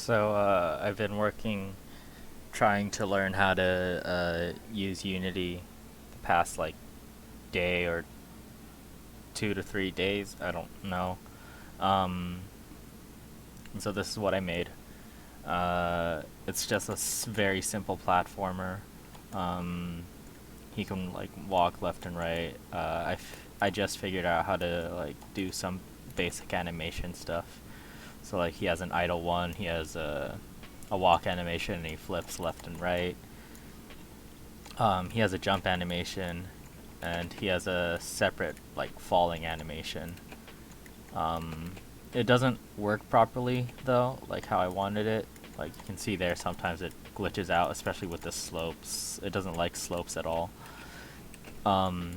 I've been trying to learn how to use Unity the past like day or 2 to 3 days. I don't know. Um, and so this is what I made. It's just a very simple platformer. Um, he can like walk left and right. I just figured out how to like do some basic animation stuff. So like he has an idle one. He has a walk animation and he flips left and right. He has a jump animation, and he has a separate like falling animation. Um, it doesn't work properly though, like how I wanted it. Like you can see there, sometimes it glitches out, especially with the slopes. It doesn't like slopes at all. Um,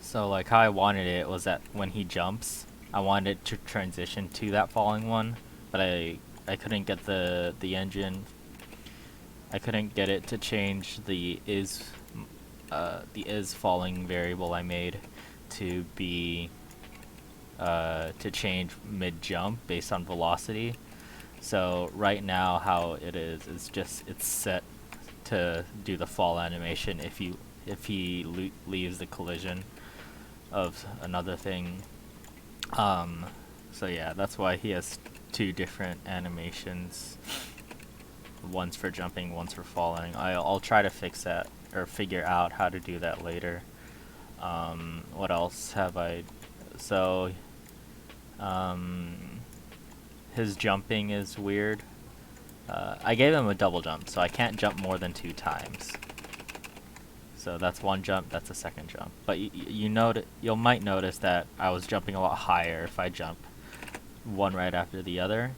so like how I wanted it was that when he jumps, I wanted it to transition to that falling one, but I couldn't get the engine. I couldn't get it to change the is falling variable I made to be to change mid jump based on velocity. So right now how it is just it's set to do the fall animation if he leaves the collision of another thing. Um, so yeah, that's why he has two different animations. One's for jumping, one's for falling. I'll try to fix that or figure out how to do that later. What else have I? So, um, his jumping is weird. I gave him a double jump, so I can't jump more than 2 times. So that's one jump. That's a second jump. But you might notice that I was jumping a lot higher if I jump one right after the other,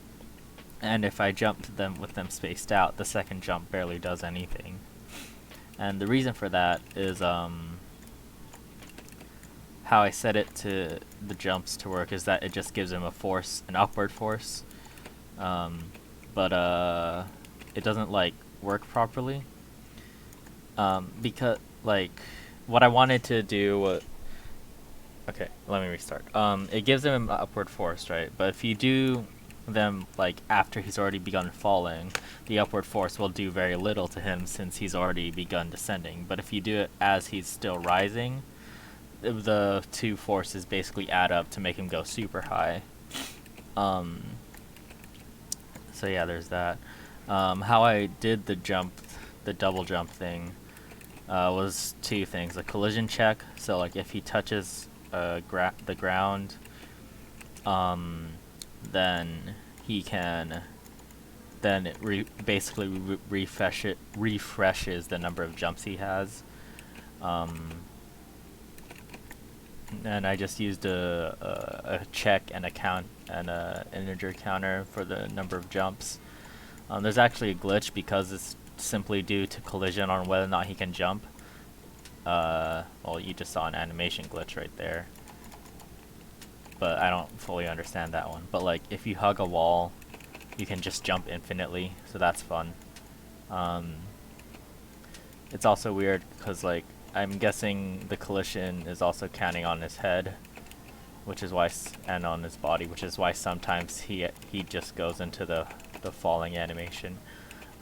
and if I jumped them with them spaced out, the second jump barely does anything. And the reason for that is how I set it to the jumps to work is that it just gives him a force, an upward force. Um, but it doesn't like work properly. Because like what I wanted to do was okay. Let me restart. It gives him an upward force, right? But if you do them like after he's already begun falling, the upward force will do very little to him since he's already begun descending. But if you do it as he's still rising, the two forces basically add up to make him go super high. Um, so yeah, there's that. How I did the double jump thing, was two things: a collision check. So like if he touches the ground, um, then he can then it basically refreshes the number of jumps he has. Um, and I just used a check and a count and a integer counter for the number of jumps. There's actually a glitch because it's simply due to collision on whether or not he can jump. Well, you just saw an animation glitch right there, but I don't fully understand that one. But like, if you hug a wall, you can just jump infinitely, so that's fun. Um, it's also weird because like I'm guessing the collision is also counting on his head, which is why and on his body, which is why sometimes he just goes into the falling animation.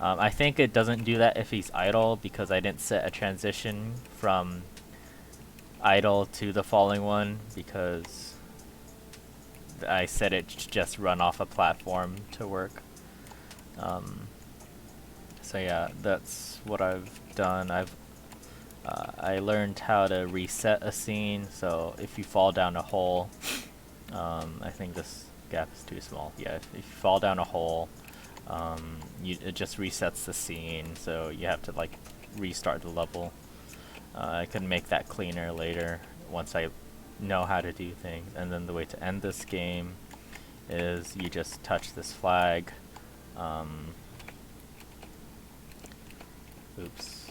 I think it doesn't do that if he's idle because I didn't set a transition from idle to the falling one because I set it to just run off a platform to work. Um, so yeah, that's what I've done. I learned how to reset a scene. So if you fall down a hole, I think this gap is too small. Yeah, if you fall down a hole, it just resets the scene. So you have to like restart the level. I can make that cleaner later once I know how to do things. And then the way to end this game is you just touch this flag. Oops.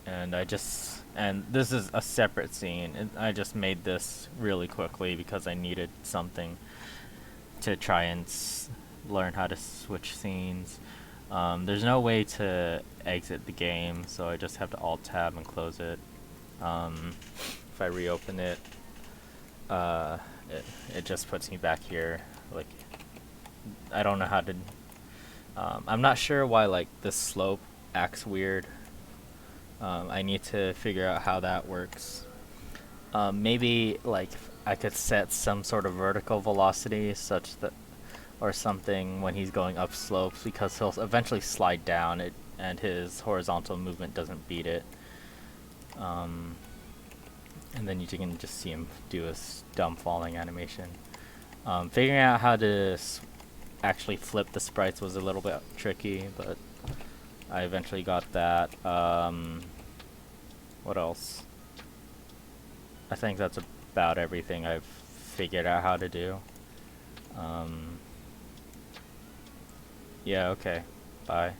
And this is a separate scene. I just made this really quickly because I needed something to try and learn how to switch scenes. There's no way to exit the game, so I just have to alt tab and close it. If I reopen it, it just puts me back here. Like, I don't know how to. I'm not sure why like this slope acts weird. I need to figure out how that works. Maybe like I could set some sort of vertical velocity such that, or something when he's going up slopes, because he'll eventually slide down it and his horizontal movement doesn't beat it. Um, and then you can just see him do a dumb falling animation. Figuring out how to actually flip the sprites was a little bit tricky, but I eventually got that. What else? I think that's about everything I've figured out how to do. Yeah, okay. Bye.